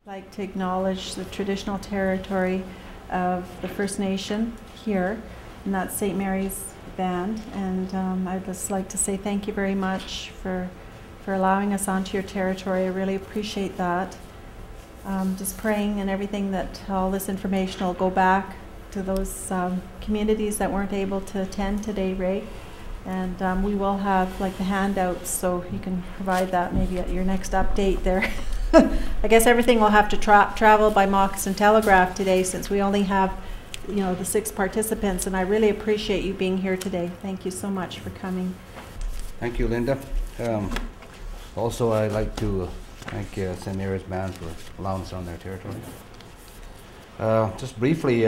I'd like to acknowledge the traditional territory of the First Nation here, and that's St. Mary's Band. And I'd just like to say thank you very much for allowing us onto your territory. I really appreciate that. Just praying and everything that all this information will go back to those communities that weren't able to attend today, Ray. And we will have like the handouts, so you can provide that maybe at your next update there. I guess everything will have to travel by Moccasin Telegraph today, since we only have, the 6 participants, and I really appreciate you being here today. Thank you so much for coming. Thank you, Linda. Also, I'd like to thank St. Mary's Band for allowing us on their territory. Just briefly,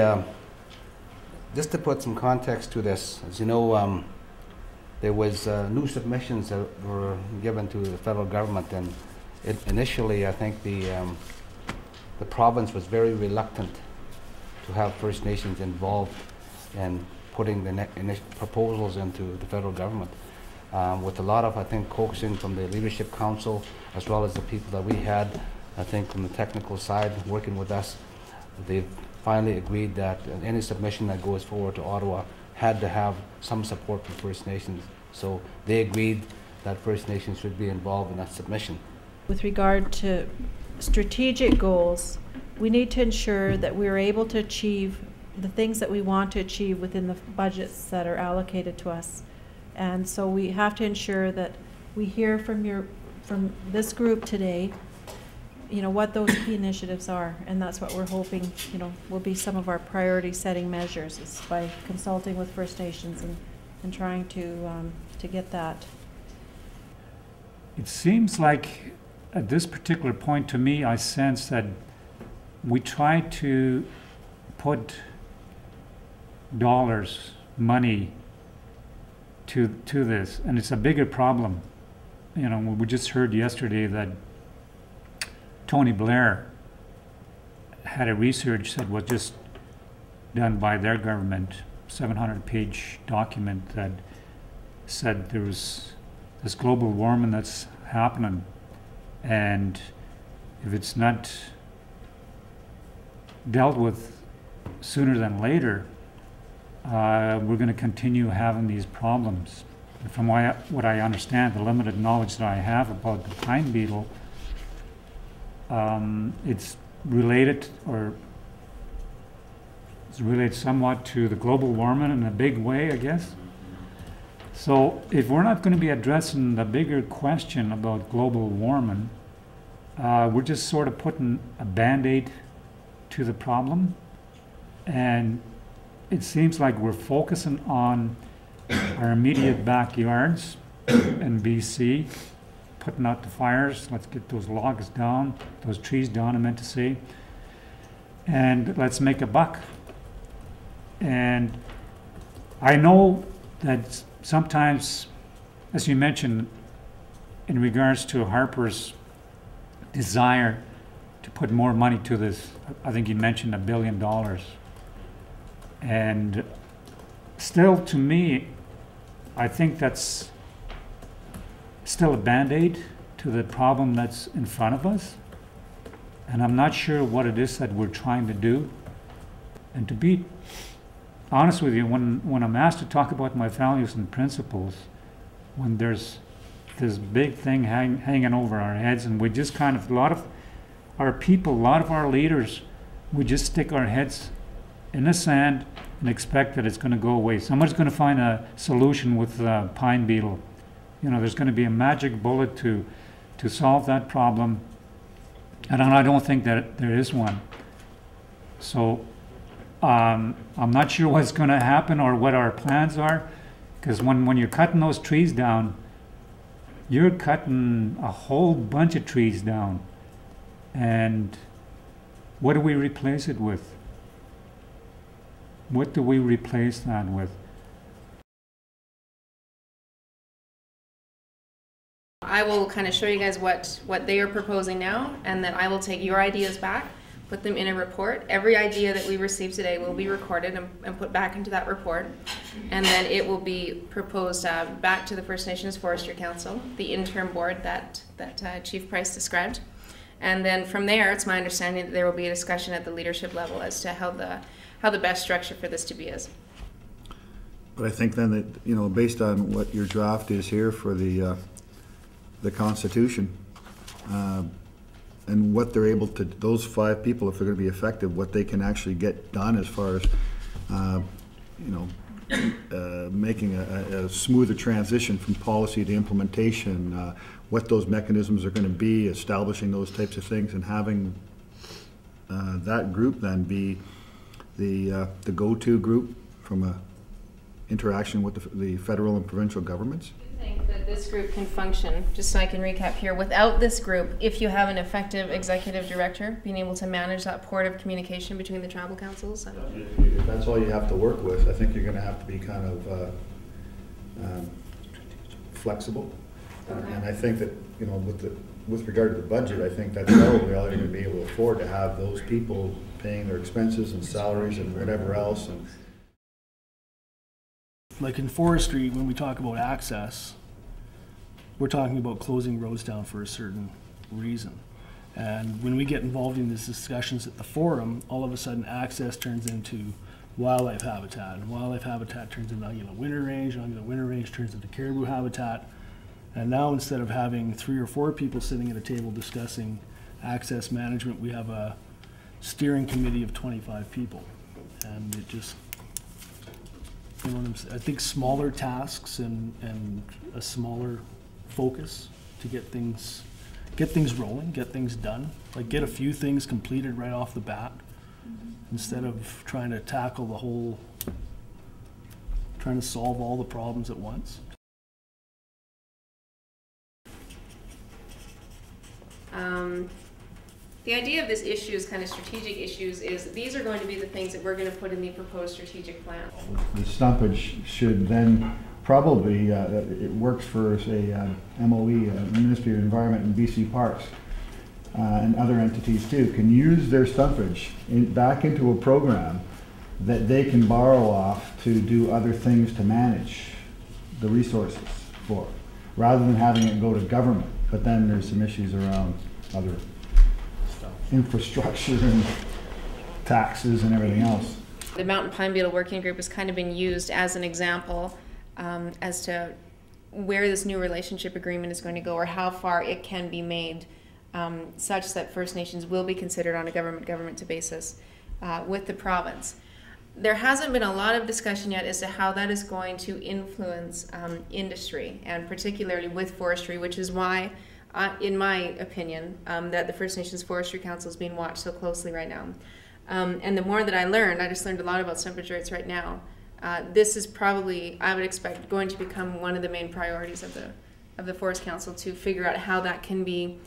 just to put some context to this, as you know, there was new submissions that were given to the federal government, and initially, I think the province was very reluctant to have First Nations involved in putting the proposals into the federal government. With a lot of, I think, coaxing from the Leadership Council, as well as the people that we had, I think, from the technical side working with us, they've finally agreed that any submission that goes forward to Ottawa had to have some support from First Nations. So they agreed that First Nations should be involved in that submission. With regard to strategic goals, we need to ensure that we're able to achieve the things that we want to achieve within the budgets that are allocated to us. And so we have to ensure that we hear from this group today, what those key initiatives are, and that's what we're hoping, will be some of our priority setting measures, is by consulting with First Nations and trying to get that. It seems like at this particular point, to me, I sense that we try to put dollars, money to this, and it's a bigger problem. We just heard yesterday that Tony Blair had a research that was just done by their government, 700-page document that said there was this global warming that's happening, and if it's not dealt with sooner than later, we're going to continue having these problems. And from what I understand, the limited knowledge that I have about the pine beetle, it's related somewhat to the global warming in a big way, I guess. So if we're not going to be addressing the bigger question about global warming, we're just sort of putting a Band-Aid to the problem. And it seems like we're focusing on our immediate backyards in BC, putting out the fires. Let's get those logs down, those trees down, I meant to say, and let's make a buck. And I know that sometimes, as you mentioned, in regards to Harper's desire to put more money to this, I think you mentioned $1 billion. And still, to me, I think that's still a Band-Aid to the problem that's in front of us. And I'm not sure what it is that we're trying to do. And to be honest with you, when I'm asked to talk about my values and principles, when there's this big thing hanging over our heads, and we just kind of, a lot of our people, a lot of our leaders, we just stick our heads in the sand and expect that it's going to go away. Someone's going to find a solution with the pine beetle. There's going to be a magic bullet to solve that problem, and I don't think that there is one. So I'm not sure what's going to happen or what our plans are, because when you're cutting those trees down, you're cutting a whole bunch of trees down. And what do we replace it with? What do we replace that with? I will kind of show you guys what they are proposing now, and then I will take your ideas back, put them in a report. Every idea that we receive today will be recorded and put back into that report, and then it will be proposed back to the First Nations Forestry Council, the interim board that Chief Price described. And then from there, it's my understanding that there will be a discussion at the leadership level as to how the best structure for this to be is. But I think then that, you know, based on what your draft is here for the Constitution, and what they're able to, those 5 people, if they're going to be effective, what they can actually get done as far as, you know, making a smoother transition from policy to implementation, what those mechanisms are going to be, establishing those types of things, and having that group then be the go-to group from a interaction with the federal and provincial governments. I think that this group can function, just so I can recap here, without this group, if you have an effective executive director being able to manage that port of communication between the tribal councils. If that's all you have to work with, I think you're going to have to be kind of flexible. Okay. And I think that, you know, with regard to the budget, I think that's probably all they're going to be able to afford, to have those people paying their expenses and salaries and whatever else. And like in forestry, when we talk about access, we're talking about closing roads down for a certain reason. And when we get involved in these discussions at the forum, all of a sudden access turns into wildlife habitat, and wildlife habitat turns into ungulate winter range, and ungulate winter range turns into caribou habitat. And now, instead of having 3 or 4 people sitting at a table discussing access management, we have a steering committee of 25 people. And it just, you know what I'm saying? I think smaller tasks and a smaller focus to get things rolling, get things done. Like get a few things completed right off the bat, instead of trying to tackle the whole, trying to solve all the problems at once. The idea of this issue is kind of strategic issues is these are going to be the things that we're going to put in the proposed strategic plan. the stumpage should then probably, it works for, say, MOE, Ministry of Environment and BC Parks, and other entities too, can use their stumpage back into a program that they can borrow off to do other things to manage the resources for, rather than having it go to government. But then there's some issues around other stuff, infrastructure and taxes and everything else. The Mountain Pine Beetle Working Group has kind of been used as an example as to where this new relationship agreement is going to go, or how far it can be made such that First Nations will be considered on a government-to-government basis with the province. There hasn't been a lot of discussion yet as to how that is going to influence industry, and particularly with forestry, which is why, in my opinion, that the First Nations Forestry Council is being watched so closely right now. And the more that I just learned a lot about stumpage rates right now. This is probably, I would expect, going to become one of the main priorities of the Forest Council, to figure out how that can be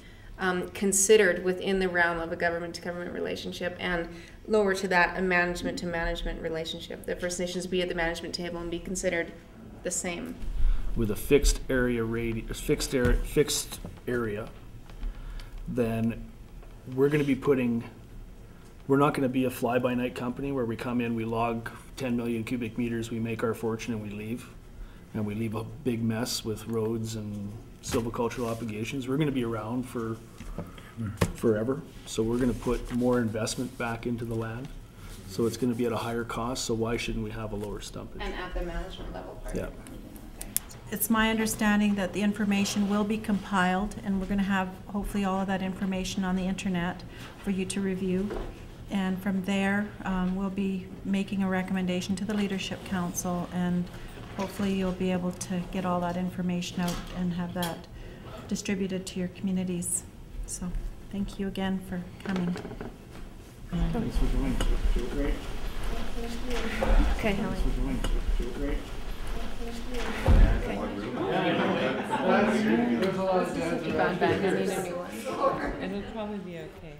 considered within the realm of a government-to-government relationship, and lower to that a management-to-management relationship. The First Nations be at the management table and be considered the same. With a fixed area radius, fixed area, then we're going to be putting. We're not going to be a fly-by-night company where we come in, we log 10 million cubic meters, we make our fortune, and we leave. And we leave a big mess with roads and silvicultural obligations. We're going to be around for forever. So we're going to put more investment back into the land. So it's going to be at a higher cost. So why shouldn't we have a lower stumpage? And at the management level part. Yeah. It's my understanding that the information will be compiled, and we're going to have hopefully all of that information on the internet for you to review. And from there, we'll be making a recommendation to the Leadership Council, and hopefully you'll be able to get all that information out and have that distributed to your communities. So thank you again for coming. Thanks for joining. Great. Okay, Helen. Thanks for joining. Great. You've gone back. I need a new one. It'll probably be okay.